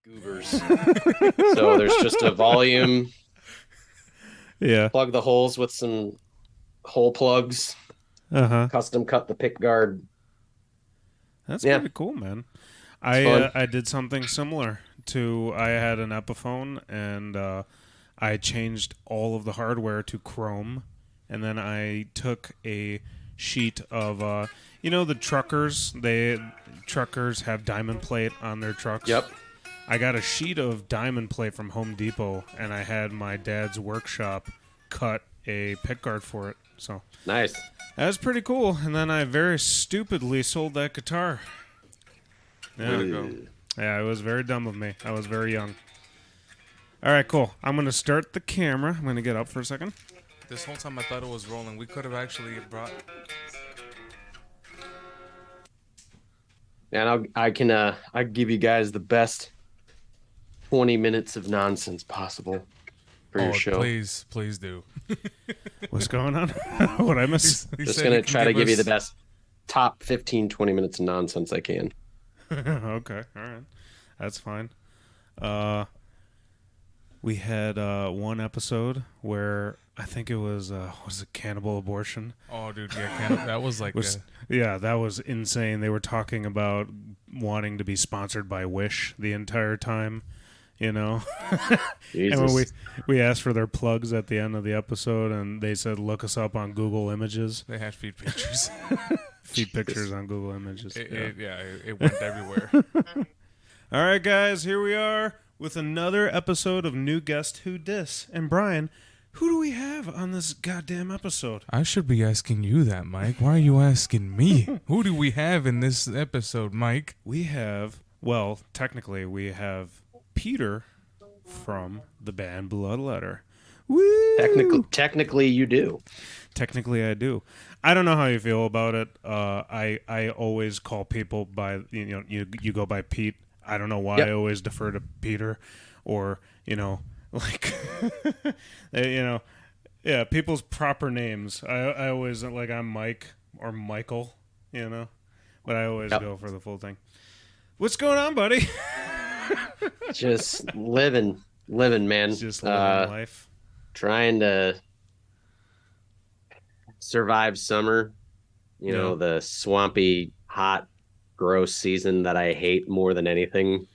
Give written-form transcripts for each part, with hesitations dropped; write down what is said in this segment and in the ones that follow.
goobers. So there's just a volume. Yeah. Plug the holes with some hole plugs. Uh-huh. Custom cut the pick guard. That's Yeah, pretty cool, man. it's I fun. I did something similar to I had an Epiphone and I changed all of the hardware to Chrome, and then I took a sheet of the truckers have diamond plate on their trucks. Yep. I got a sheet of diamond plate from Home Depot, and I had my dad's workshop cut a pickguard for it. So Nice. that was pretty cool. And then I very stupidly sold that guitar. Way Yeah, to go. yeah, it was very dumb of me. I was very young. All right, cool. I'm gonna start the camera. I'm gonna get up for a second. This whole time I thought it was rolling. We could have actually brought. And I give you guys the best 20 minutes of nonsense possible for your Oh, show. please do. What's going on? What I miss? He Just said gonna he can try to give you us- the best top 15, 20 minutes of nonsense I can. Okay, all right, that's fine. We had one episode where I think it was cannibal abortion. Oh, dude, yeah, that was like. Yeah, that was insane. They were talking about wanting to be sponsored by Wish the entire time, you know. Jesus. And when we asked for their plugs at the end of the episode, and they said, "Look us up on Google Images." They had feed pictures. Feed pictures on Google Images. It went everywhere. All right, guys, here we are with another episode of New Guest Who Dis. And Brian, who do we have on this goddamn episode? I should be asking you that, Mike. Why are you asking me? Who do we have in this episode, Mike? We have, well, technically, we have Peter from the band Bloodletter. Woo! Technically, you do. Technically, I do. I don't know how you feel about it. I always call people by you go by Pete. I don't know why Yep. I always defer to Peter, or like yeah, people's proper names. I always like I'm Mike or Michael, but I always Yep. go for the full thing. What's going on, buddy? Just living, man. Just living life. Trying to survive summer. Yeah. The swampy, hot, gross season that I hate more than anything. I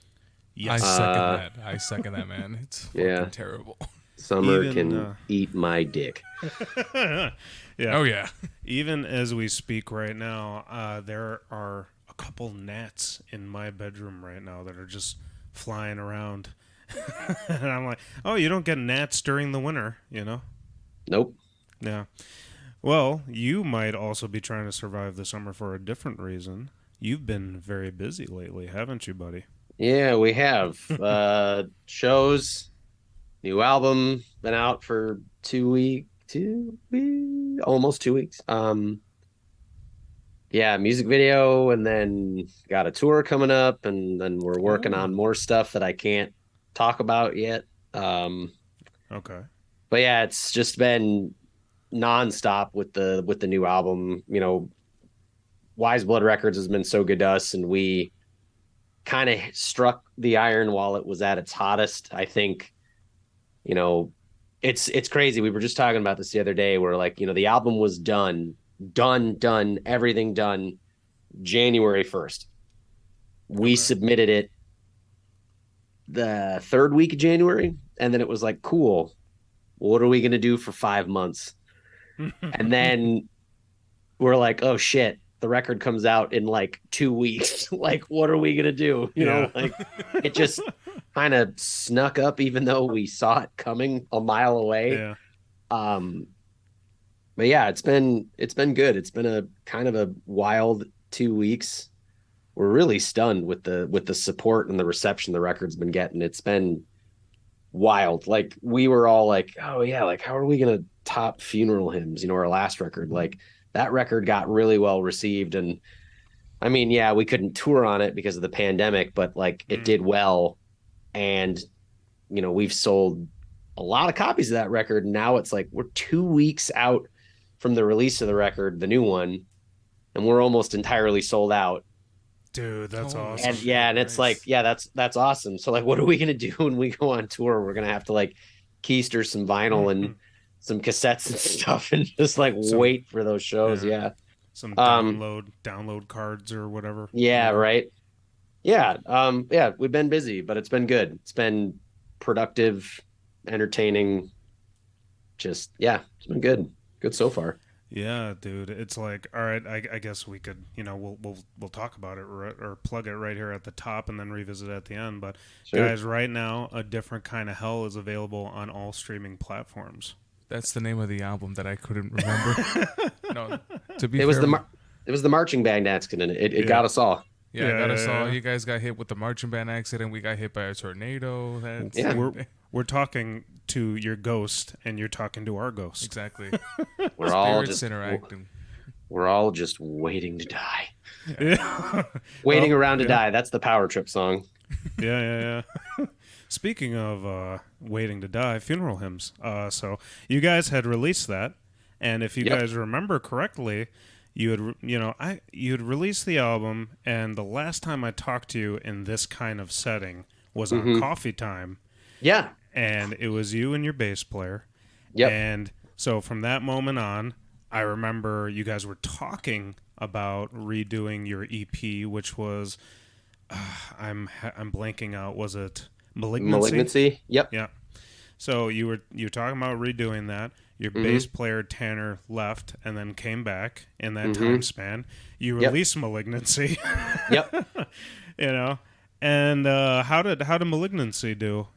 Yes. second that. I second that, man. It's fucking Yeah. terrible. Summer Even, can eat my dick. Yeah. Oh, yeah. Even as we speak right now, there are a couple gnats in my bedroom right now that are just flying around. And I'm like, oh, you don't get gnats during the winter, Nope. Yeah. Well, you might also be trying to survive the summer for a different reason. You've been very busy lately, haven't you, buddy? Yeah, we have shows, new album, been out for 2 weeks, almost 2 weeks. Yeah, music video, and then got a tour coming up, and then we're working on more stuff that I can't talk about yet. Okay. But yeah, it's just been nonstop with the new album. Wise Blood Records has been so good to us, and we kind of struck the iron while it was at its hottest. I think, it's crazy. We were just talking about this the other day, where the album was done, everything done January 1st. We submitted it the third week of January, and then it was like, cool, what are we going to do for 5 months? And then we're like, oh shit, the record comes out in like 2 weeks. Like, what are we going to do? Like, it just kind of snuck up, even though we saw it coming a mile away. Yeah. But yeah, it's been good. It's been a kind of a wild 2 weeks. We're really stunned with the support and the reception the record's been getting. It's been wild. Like, we were all like, oh yeah, like, how are we gonna top Funeral Hymns, our last record? Like, that record got really well received, and I mean, yeah, we couldn't tour on it because of the pandemic, but like, it did well, and we've sold a lot of copies of that record. Now it's like we're 2 weeks out from the release of the record, the new one, and we're almost entirely sold out. Dude, that's Holy awesome. And yeah, and it's like, Christ. yeah, that's awesome. So like, what are we gonna do when we go on tour? We're gonna have to like keister some vinyl and some cassettes and stuff, and just like some wait for those shows. yeah, Yeah. some Um. download cards or whatever. Yeah. Right. Yeah. Yeah. We've been busy, but it's been good. It's been productive, entertaining. Just yeah, it's been good. Good so far. Yeah, dude. It's like, all right, I guess we could, we'll talk about it or plug it right here at the top and then revisit it at the end. But Sure. guys, right now, A Different Kind of Hell is available on all streaming platforms. That's the name of the album that I couldn't remember. No, to be It was fair, it was the marching band accident. It Yeah, got us all. yeah, I gotta saw yeah. you guys got hit with the marching band accident. We got hit by a tornado. That Yeah. same day. We're talking to your ghost, and you're talking to our ghost. Exactly. We're all Spirits just interacting. we're all just waiting to die. Yeah. Waiting Well, around to yeah. die. That's the Power Trip song. Yeah. Speaking of waiting to die, funeral hymns. So you guys had released that, and if you Yep. guys remember correctly, you had you had released the album, and the last time I talked to you in this kind of setting was on Coffee Time, Yeah. and it was you and your bass player. Yep. And so from that moment on, I remember you guys were talking about redoing your EP, which was I'm blanking out. Was it Malignancy? Malignancy. Yep. Yeah. So you were talking about redoing that. Your bass player Tanner left and then came back in that time span. You Yep. released Malignancy. Yep. And how did Malignancy do?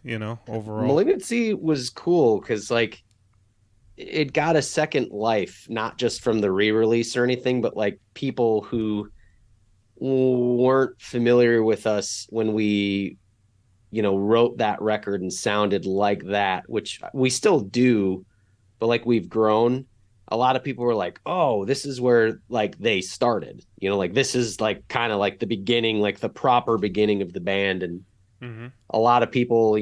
Overall. Malignancy was cool because like it got a second life, not just from the re-release or anything, but like people who weren't familiar with us when we wrote that record and sounded like that, which we still do, but like we've grown. A lot of people were like, oh, this is where like they started, like this is like kind of like the beginning, like the proper beginning of the band. And a lot of people,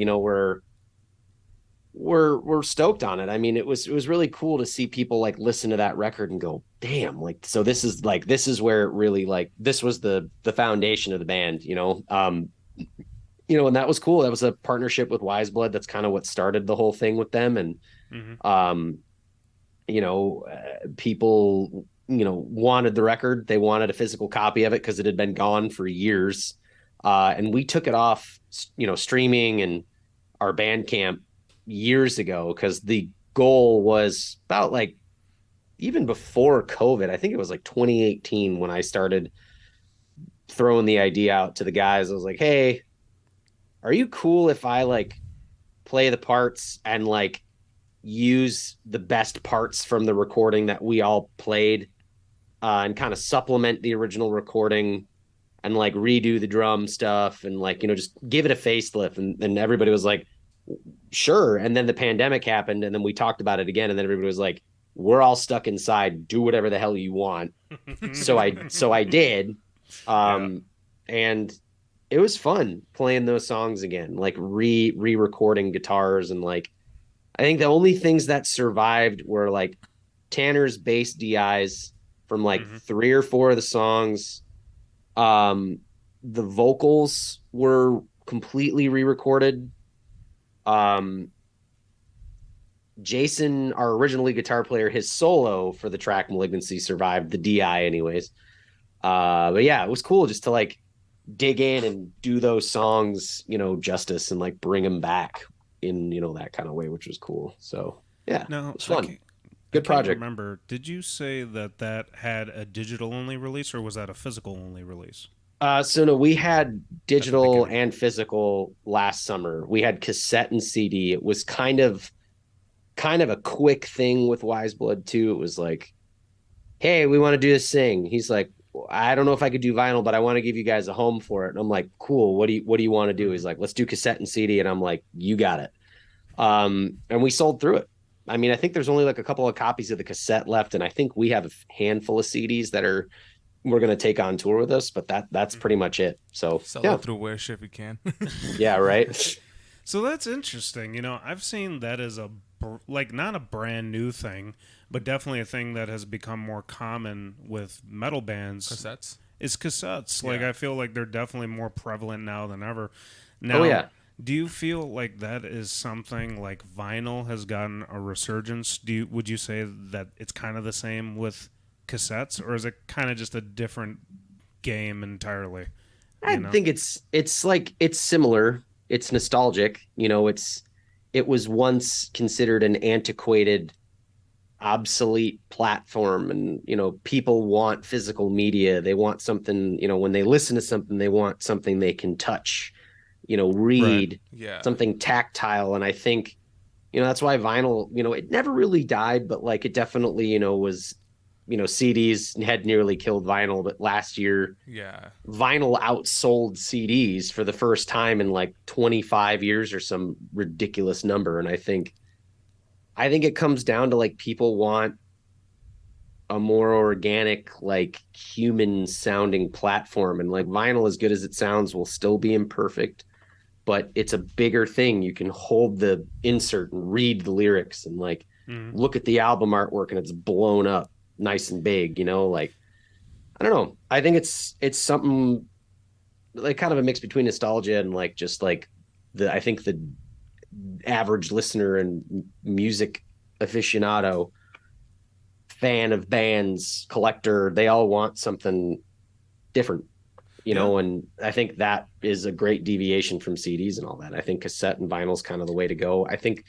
were stoked on it. I mean, it was really cool to see people like listen to that record and go, damn, like so this is where it really like this was the foundation of the band, and that was cool. That was a partnership with Wise Blood. That's kind of what started the whole thing with them. And people wanted the record. They wanted a physical copy of it because it had been gone for years. And we took it off streaming and our Bandcamp years ago because the goal was about like even before COVID. I think it was like 2018 when I started throwing the idea out to the guys. I was like, hey, are you cool if I like play the parts and like use the best parts from the recording that we all played and kind of supplement the original recording and like redo the drum stuff and like just give it a facelift? And everybody was like, sure. And then the pandemic happened, and then we talked about it again, and then everybody was like, we're all stuck inside, do whatever the hell you want. so I did. And it was fun playing those songs again, like re-recording guitars. And like I think the only things that survived were like Tanner's bass DIs from like 3 or 4 of the songs. The vocals were completely re-recorded. Jason, our original lead guitar player, his solo for the track Malignancy survived the DI anyways. But yeah, it was cool just to like dig in and do those songs, justice and like bring them back in, that kind of way, which was cool. So yeah, Now, it was fun. I Good can't project. remember. Did you say that had a digital only release, or was that a physical only release? So no, we had digital beginning. and physical last summer. We had cassette and CD. It was kind of a quick thing with Wise Blood too. It was like, hey, we want to do this thing. He's like, I don't know if I could do vinyl, but I want to give you guys a home for it. And I'm like, cool. What do you want to do? He's like, let's do cassette and CD. And I'm like, you got it. And we sold through it. I mean, I think there's only like a couple of copies of the cassette left, and I think we have a handful of CDs that we're going to take on tour with us, but that's pretty much it. So Sell yeah, it through Wish if you can. yeah, right. So that's interesting. I've seen that as like not a brand new thing, but definitely a thing that has become more common with metal bands. Cassettes. is cassettes. Like Yeah. I feel like they're definitely more prevalent now than ever. Oh Now, yeah. do you feel like that is something like vinyl has gotten a resurgence? Would you say that it's kind of the same with cassettes, or is it kind of just a different game entirely? I You know? think it's like it's similar. It's nostalgic. It was once considered an antiquated, obsolete platform, and people want physical media. They want something, when they listen to something, they want something they can touch, Right. read, Yeah. something tactile. And I think, that's why vinyl, it never really died, but like it definitely, was, CDs had nearly killed vinyl, but last year Yeah. vinyl outsold CDs for the first time in like 25 years or some ridiculous number. And I think it comes down to like people want a more organic, like human sounding platform. And like vinyl, as good as it sounds, will still be imperfect, but it's a bigger thing. You can hold the insert and read the lyrics and like Mhm. look at the album artwork and it's blown up nice and big, like I don't know. I think it's something like kind of a mix between nostalgia and like just like I think the average listener and music aficionado, fan of bands, collector, they all want something different, Yeah. and I think that is a great deviation from CDs and all that. I think cassette and vinyl is kind of the way to go. I think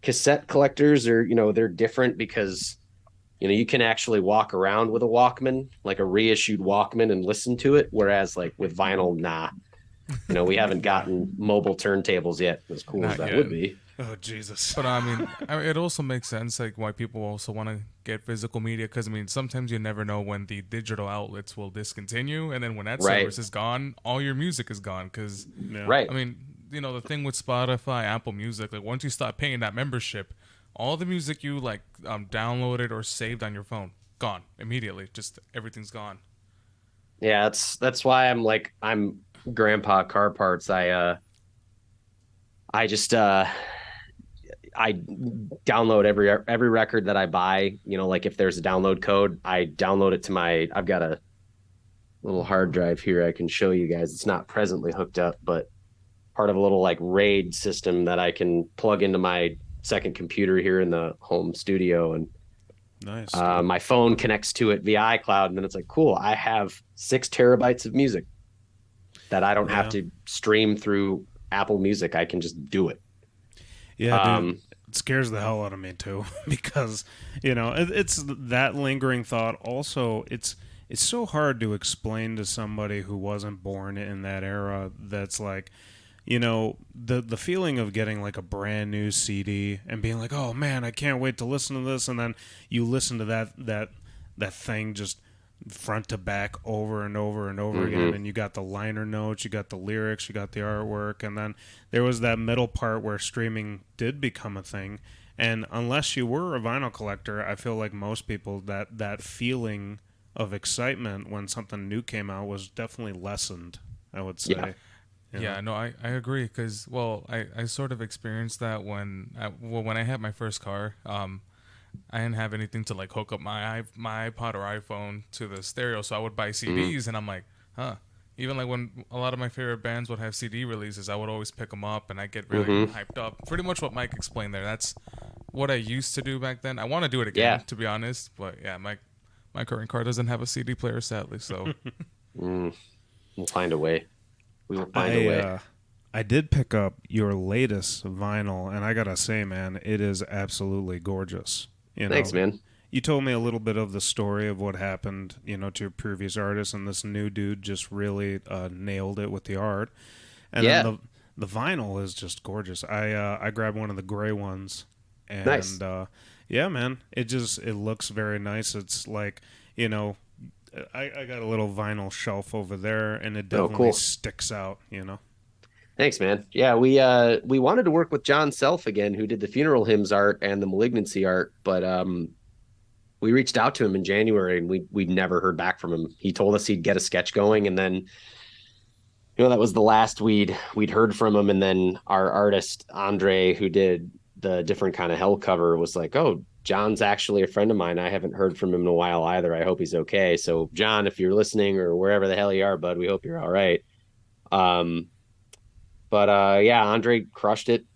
cassette collectors are, they're different because you can actually walk around with a Walkman, like a reissued Walkman, and listen to it. Whereas like with vinyl, nah, we haven't Yeah. gotten mobile turntables yet, as cool as Not that yet. would be. Oh Jesus. But it also makes sense like why people also want to get physical media because sometimes you never know when the digital outlets will discontinue, and then when that Right. service is gone, all your music is gone. Because Yeah. Right. the thing with Spotify, Apple Music, like once you stop paying that membership, all the music you like downloaded or saved on your phone gone immediately. Just everything's gone. Yeah, that's why I'm grandpa car parts. I just I download every record that I buy. Like if there's a download code, I download it to I've got a little hard drive here I can show you guys. It's not presently hooked up, but part of a little like RAID system that I can plug into my second computer here in the home studio, and Nice, dude. my phone connects to it via iCloud, and then it's like, cool, I have 6 terabytes of music that I don't have Yeah. to stream through Apple Music. I can just do it. Yeah, dude. Um, It scares the hell out of me too, because it's that lingering thought. Also, it's so hard to explain to somebody who wasn't born in that era. That's like, the feeling of getting like a brand new CD and being like, oh man, I can't wait to listen to this, and then you listen to that thing just front to back over and over and over again, mhm. and you got the liner notes, you got the lyrics, you got the artwork, and then there was that middle part where streaming did become a thing. And unless you were a vinyl collector, I feel like most people, that feeling of excitement when something new came out was definitely lessened, I would Yeah. say. Yeah, no, I agree because I sort of experienced that when I had my first car. I didn't have anything to like hook up my iPod or iPhone to the stereo, so I would buy Mhm. CDs, and I'm like, huh. Even like when a lot of my favorite bands would have CD releases, I would always pick them up, and I get really Mhm. hyped up. Pretty much what Mike explained there. That's what I used to do back then. I want to do it Yeah. again, to be honest, but yeah, my current car doesn't have a CD player, sadly. So Mm. We'll find a way. We will find a I way. uh, I did pick up your latest vinyl, and I gotta say, man, it is absolutely gorgeous. Thanks, man. You told me a little bit of the story of what happened, to your previous artist, and this new dude just really nailed it with the art. And then Yeah. the vinyl is just gorgeous. I grabbed one of the gray ones, Nice. and yeah, man, it looks very nice. It's like you know. I got a little vinyl shelf over there, and it Oh, definitely cool. sticks out. Thanks, man. Yeah, we wanted to work with John Self again, who did the funeral hymns art and the malignancy art, but we reached out to him in January and we never heard back from him. He told us he'd get a sketch going, and then that was the last we'd heard from him. And then our artist Andre, who did the different kind of hell cover, was like, "Oh, John's actually a friend of mine. I haven't heard from him in a while either. I hope he's okay. So, John, if you're listening or wherever the hell you are, bud, we hope you're all right. Um, but yeah, Andre crushed it.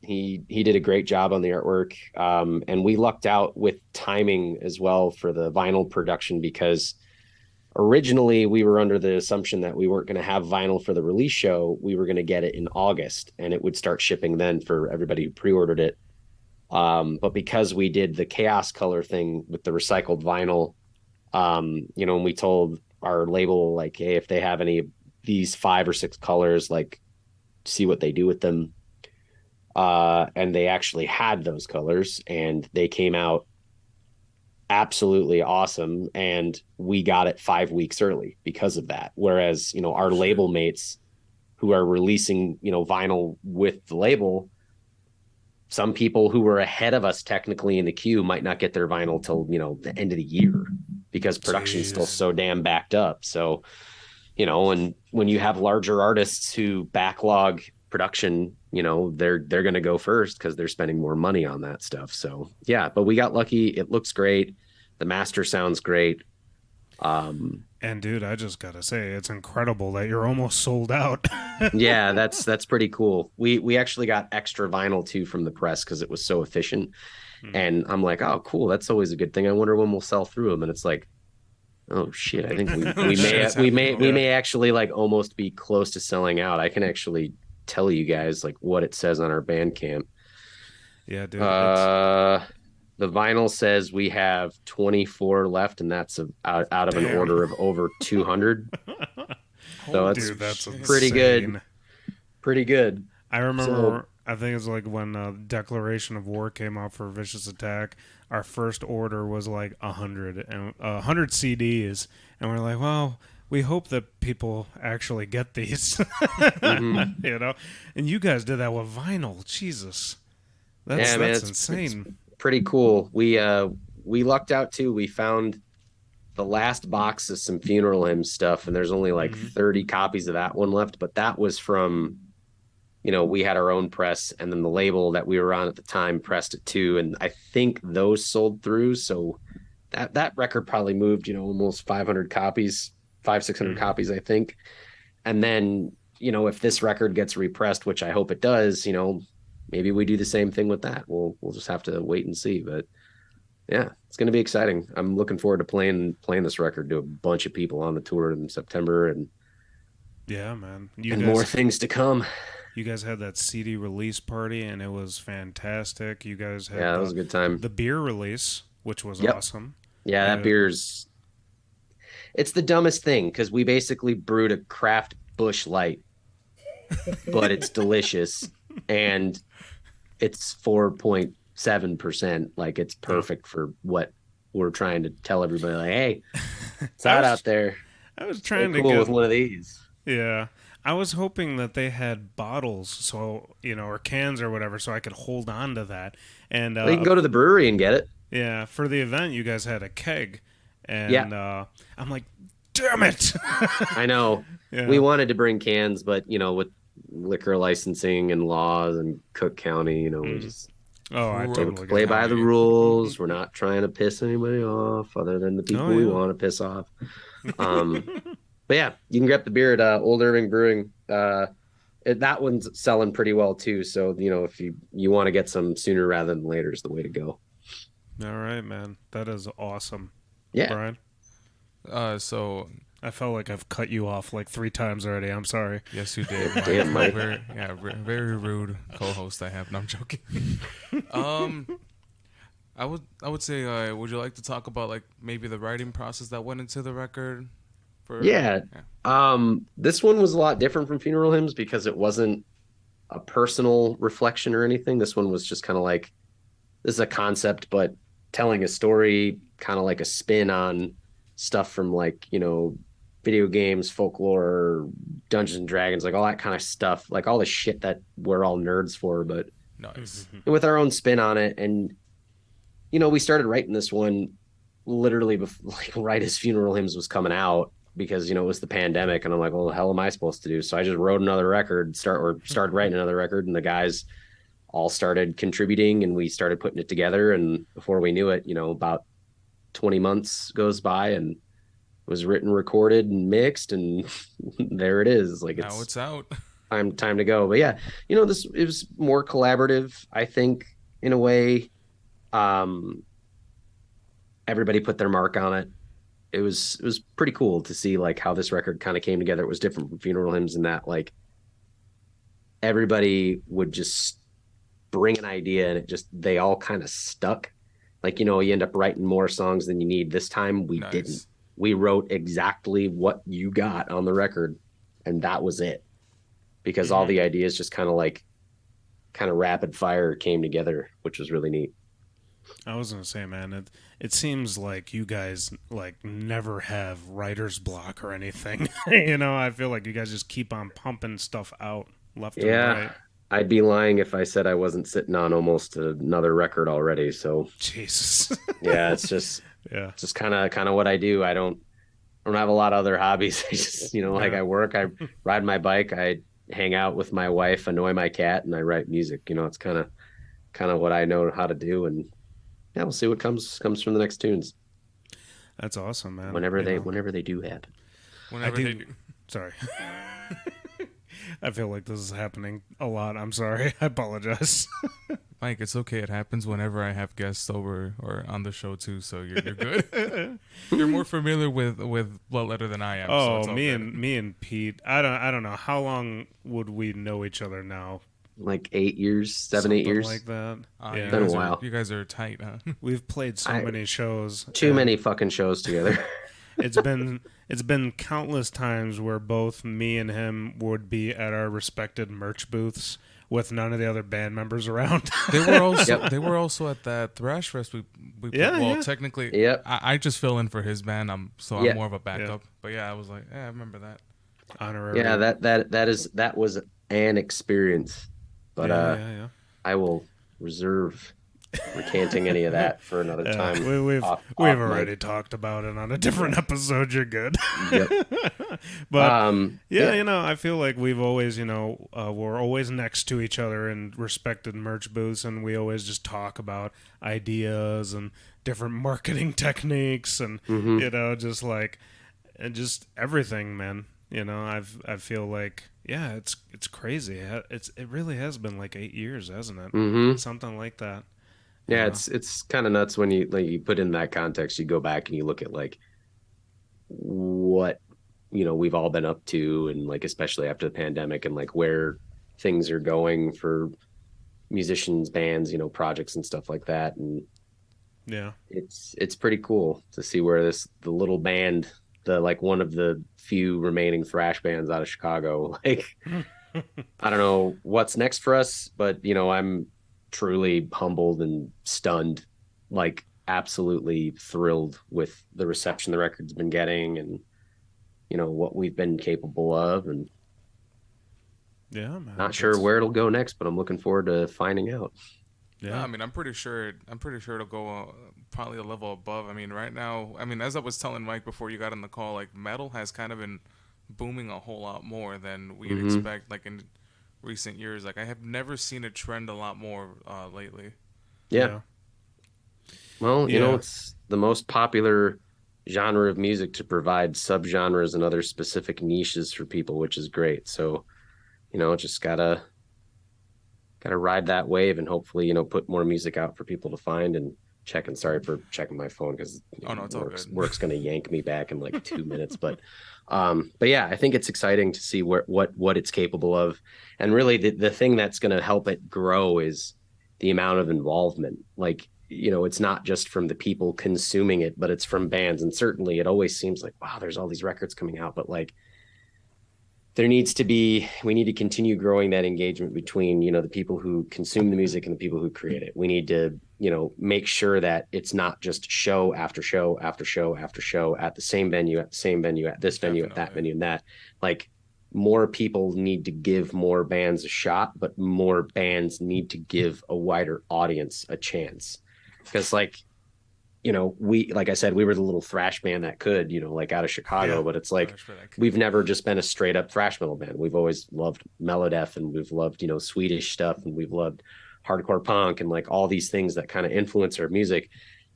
He did a great job on the artwork. And we lucked out with timing as well for the vinyl production because originally we were under the assumption that we weren't going to have vinyl for the release show. We were going to get it in August and it would start shipping then for everybody who pre-ordered it. But because we did the chaos color thing with the recycled vinyl, and we told our label, like, hey, if they have any of these 5 or 6 colors, like, see what they do with them. And they actually had those colors and they came out absolutely awesome. And we got it 5 weeks early because of that. Whereas, our label mates who are releasing, vinyl with the label, some people who were ahead of us technically in the queue might not get their vinyl till, the end of the year because production's still so damn backed up. So, and when you have larger artists who backlog production, they're going to go first because they're spending more money on that stuff. So yeah, but we got lucky. It looks great. The master sounds great. And dude, I just gotta say, it's incredible that you're almost sold out. Yeah, that's pretty cool. We actually got extra vinyl too from the press because it was so efficient. And I'm like, oh, cool. That's always a good thing. I wonder when we'll sell through them. And it's like, oh shit, I think we may actually like almost be close to selling out. I can actually tell you guys like what it says on our Bandcamp. Yeah, dude. The vinyl says we have 24 left, and that's out of an order of over 200. So that's pretty good. Pretty good. I remember, I think it's like when Declaration of War came out for Vicious Attack, our first order was like 100 and 100 CDs, and we're like, well, we hope that people actually get these, Mm-hmm. And you guys did that with vinyl. Jesus, that's insane. It's pretty cool. We lucked out too. We found the last box of some funeral hymn stuff, and there's only like 30 copies of that one left. But that was from, we had our own press, and then the label that we were on at the time pressed it too. And I think those sold through. So that record probably moved, almost 500 copies, 600 copies, I think. And then, if this record gets repressed, which I hope it does, maybe we do the same thing with that. We'll just have to wait and see. But yeah, it's going to be exciting. I'm looking forward to playing this record to a bunch of people on the tour in September, and yeah, man, more things to come. You guys had that CD release party, and it was fantastic. You guys had that was a good time. The beer release, which was awesome. Yeah, that beer's it's the dumbest thing because we basically brewed a craft Busch Light, but it's delicious and it's 4.7%. Like it's perfect for what we're trying to tell everybody. Like, hey, it's hot out there. I was trying to go with one of these. Yeah. I was hoping that they had bottles, so or cans or whatever, so I could hold on to that. And you can go to the brewery and get it. Yeah, for the event, you guys had a keg, and I'm like, damn it! I know. Yeah. We wanted to bring cans, but with liquor licensing and laws and Cook County, we just I totally play by the rules. We're not trying to piss anybody off, other than the people we want to piss off. But yeah, you can grab the beer at Old Irving Brewing. That one's selling pretty well too. So if you want to get some sooner rather than later is the way to go. All right, man. That is awesome. Yeah, Brian. So I felt like I've cut you off like 3 times already. I'm sorry. Yes, you did. Damn, Mike. Very rude co-host I have. No, I'm joking. I would say, would you like to talk about like maybe the writing process that went into the record? This one was a lot different from Funeral Hymns because it wasn't a personal reflection or anything. This one was just kind of like, this is a concept, but telling a story, kind of like a spin on stuff from like, video games, folklore, Dungeons and Dragons, like all that kind of stuff, like all the shit that we're all nerds for, but nice. With our own spin on it. And, we started writing this one literally right as Funeral Hymns was coming out, because it was the pandemic, and I'm like, well, what the hell am I supposed to do? So I just wrote another record, started writing another record, and the guys all started contributing and we started putting it together. And before we knew it, about 20 months goes by and it was written, recorded, and mixed, and there it is. Like Now it's it's out. time to go. But yeah, this it was more collaborative, I think, in a way. Um, Everybody put their mark on it. It was pretty cool to see like how this record kind of came together. It was different from Funeral Hymns in that like everybody would just bring an idea and it just they all kind of stuck. Like, you end up writing more songs than you need. This time we didn't. Nice. We wrote exactly what you got on the record, and that was it. Because all the ideas just kind of rapid fire came together, which was really neat. I was gonna say, man, it seems like you guys like never have writer's block or anything. I feel like you guys just keep on pumping stuff out left and Yeah, right. I'd be lying if I said I wasn't sitting on almost another record already. So Jesus. yeah, it's just Yeah. just kind of what I do. I don't have a lot of other hobbies. I just, like Yeah. I work, I ride my bike, I hang out with my wife, annoy my cat, and I write music. It's kind of what I know how to do. And yeah, we'll see what comes from the next tunes That's awesome, man. whenever they do happen. I Whenever they do. do. Sorry. I feel like this is happening a lot. I'm sorry. I apologize. Mike, it's okay. It happens whenever I have guests over or on the show too, so you're good. You're more familiar with Bloodletter than I am. So Oh, it's all me good. and me and Pete. I don't know how long would we know each other now? Like 8 years, 7, Something 8 years. like that. You Yeah, Been a guys while. you guys are tight, huh? we've played so I many shows. Too and many fucking shows together. it's been countless times where both me and him would be at our respected merch booths with none of the other band members around. They were also Yep. they were also at that thrash fest we played. Yeah, Well, yeah. technically, Yep. I just fill in for his band. I'm Yeah. more of a backup. But yeah, I was like, I remember that. Honorary. Yeah, that was an experience. But Yeah, yeah, yeah. I will reserve recanting any of that for another time. We've off already mic. talked about it on a different episode. You're good. Yep. But yeah, Yeah. I feel like we've always, we're always next to each other in respected merch booths, and we always just talk about ideas and different marketing techniques, and just like, and just everything, man. I feel like, yeah, it's crazy. It really has been like 8 years, hasn't it? Mm-hmm. Something like that. Yeah, Yeah. it's kind of nuts when you put in that context. You go back and you look at like what we've all been up to, and like especially after the pandemic, and like where things are going for musicians, bands, projects and stuff like that. And Yeah. it's pretty cool to see where the little band, the like one of the few remaining thrash bands out of Chicago, like I don't know what's next for us, but I'm truly humbled and stunned, like absolutely thrilled with the reception the record's been getting, and what we've been capable of, and Yeah, man. not sure where it'll go next, but I'm looking forward to finding out. No, Yeah. I mean, I'm pretty sure it'll go probably a level above. I mean, right now, I mean, as I was telling Mike before you got on the call, like metal has kind of been booming a whole lot more than we'd expect. Like in recent years, like I have never seen it trend a lot more lately. Yeah. Well, Yeah. it's the most popular genre of music to provide subgenres and other specific niches for people, which is great. So, just gotta ride that wave and hopefully, put more music out for people to find and check. And sorry for checking my phone because Oh no, it's all good. work's gonna yank me back in like 2 minutes. But yeah, I think it's exciting to see what it's capable of. And really the thing that's gonna help it grow is the amount of involvement. Like, it's not just from the people consuming it, but it's from bands. And certainly it always seems like, wow, there's all these records coming out, but like we need to continue growing that engagement between, the people who consume the music and the people who create it. We need to, make sure that it's not just show after show after show after show at the same venue, at this venue, at that Definitely. venue, and that. Like, more people need to give more bands a shot, but more bands need to give a wider audience a chance. Because like, like I said, we were the little thrash band that could, like out of Chicago, Yeah. but it's like, Gosh, but I we've never just been a straight up thrash metal band. We've always loved melodeath, and we've loved, Swedish stuff, and we've loved hardcore punk and like all these things that kind of influence our music.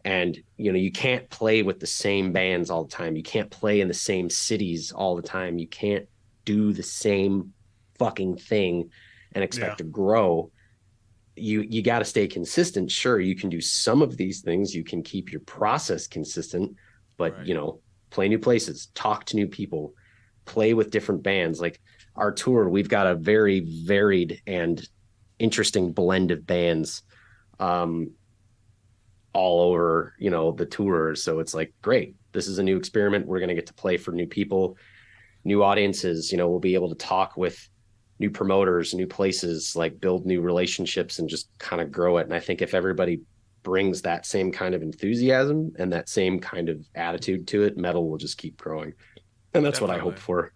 And you can't play with the same bands all the time. You can't play in the same cities all the time. You can't do the same fucking thing and expect to grow. You got to stay consistent. Sure, you can do some of these things. You can keep your process consistent, but play new places, talk to new people, play with different bands. Like our tour, we've got a very varied and interesting blend of bands all over, the tour. So it's like, great, this is a new experiment. We're going to get to play for new people, new audiences. We'll be able to talk with new promoters, new places, like build new relationships and just kind of grow it. And I think if everybody brings that same kind of enthusiasm and that same kind of attitude to it, metal will just keep growing. And that's what I hope for.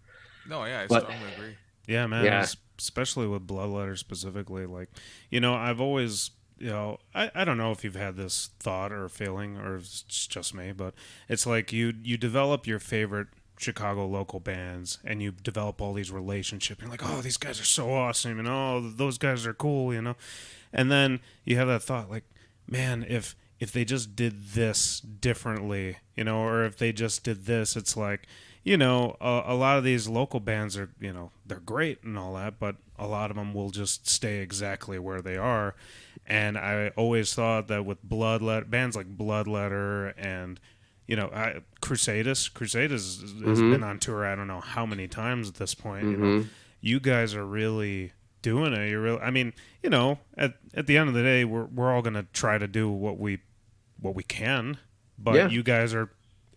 No, yeah, I strongly agree. Yeah, man. Especially with Bloodletter specifically. Like, I've always, I don't know if you've had this thought or feeling or it's just me, but it's like you develop your favorite Chicago local bands and you develop all these relationships. You're like, oh, these guys are so awesome, and oh, those guys are cool, And then you have that thought, like, man, if they just did this differently, or if they just did this, it's like, a lot of these local bands are, they're great and all that, but a lot of them will just stay exactly where they are. And I always thought that with bands like Bloodletter and, Crusadus has been on tour, I don't know how many times at this point. You guys are really doing it. You're really, I mean, at the end of the day, we're all going to try to do what we can, but you guys are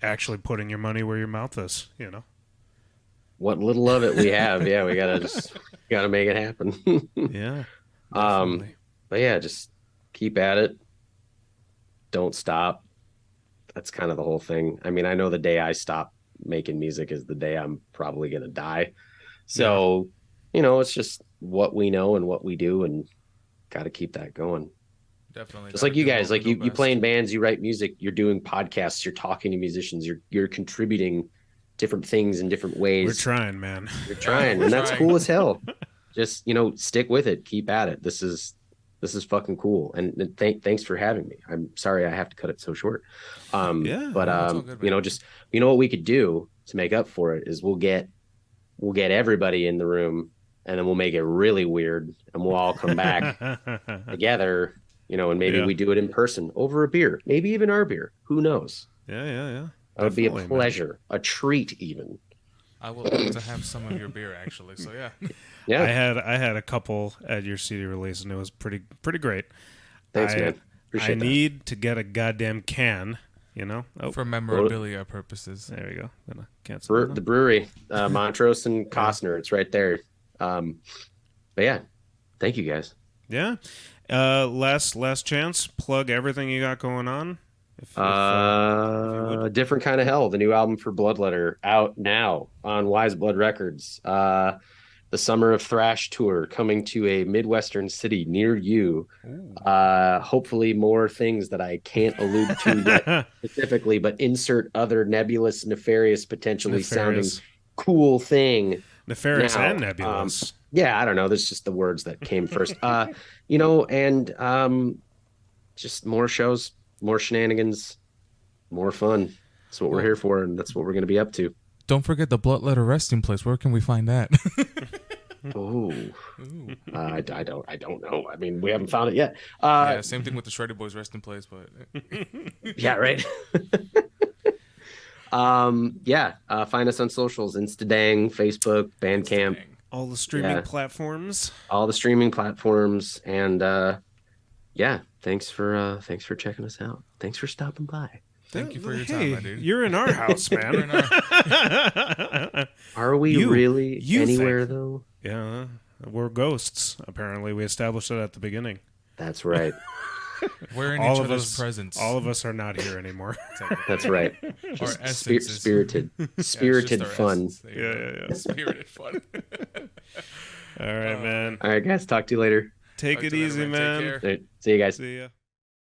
actually putting your money where your mouth is, What little of it we have, we gotta make it happen. Yeah. Definitely. But yeah, just keep at it. Don't stop. That's kind of the whole thing. I mean, I know the day I stop making music is the day I'm probably gonna die. So, it's just what we know and what we do, and got to keep that going. Definitely. Just like you guys, like you play in bands, you write music, you're doing podcasts, you're talking to musicians, you're contributing different things in different ways. We're trying, man. You're trying, and that's cool as hell. Just stick with it, keep at it. This is fucking cool, and thanks for having me. I'm sorry I have to cut it so short. But good, just what we could do to make up for it is we'll get everybody in the room, and then we'll make it really weird, and we'll all come back together. And maybe we do it in person over a beer, maybe even our beer. Who knows? Yeah. That would be a pleasure, a treat, even. I would love to have some of your beer, actually. So yeah. I had a couple at your CD release, and it was pretty great. Thanks, man. Appreciate I need to get a goddamn can. For memorabilia purposes. There we go. Gonna cancel the brewery, Montrose and Costner. It's right there. But yeah, thank you guys. Yeah. Last chance. Plug everything you got going on. If Different Kind of Hell, the new album for Bloodletter, out now on Wise Blood Records. The Summer of Thrash tour coming to a Midwestern city near you. Hopefully more things that I can't allude to yet specifically, but insert other nebulous, nefarious, potentially sounding cool thing. Nefarious now, and nebulous. I don't know. There's just the words that came first. And just more shows, more shenanigans, more fun. That's what we're here for, and that's what we're going to be up to. Don't forget the Bloodletter resting place. Where can we find that? I don't know. I mean, we haven't found it yet. Same thing with the Shreddy Bois resting place, but yeah, right. Find us on socials: Instadang, Facebook, Bandcamp, all the streaming platforms. All the streaming platforms, and thanks for checking us out. Thanks for stopping by. Thank you for your time, my dude. You're in our house, man. Are we really anywhere, though? Yeah, we're ghosts, apparently. We established it at the beginning. That's right. We're in each other's presence. All of us are not here anymore. That's right. Spirited fun. Yeah. Spirited fun. All right, man. All right, guys. Talk to you later. Take it easy, man. Take care. See you guys. See ya.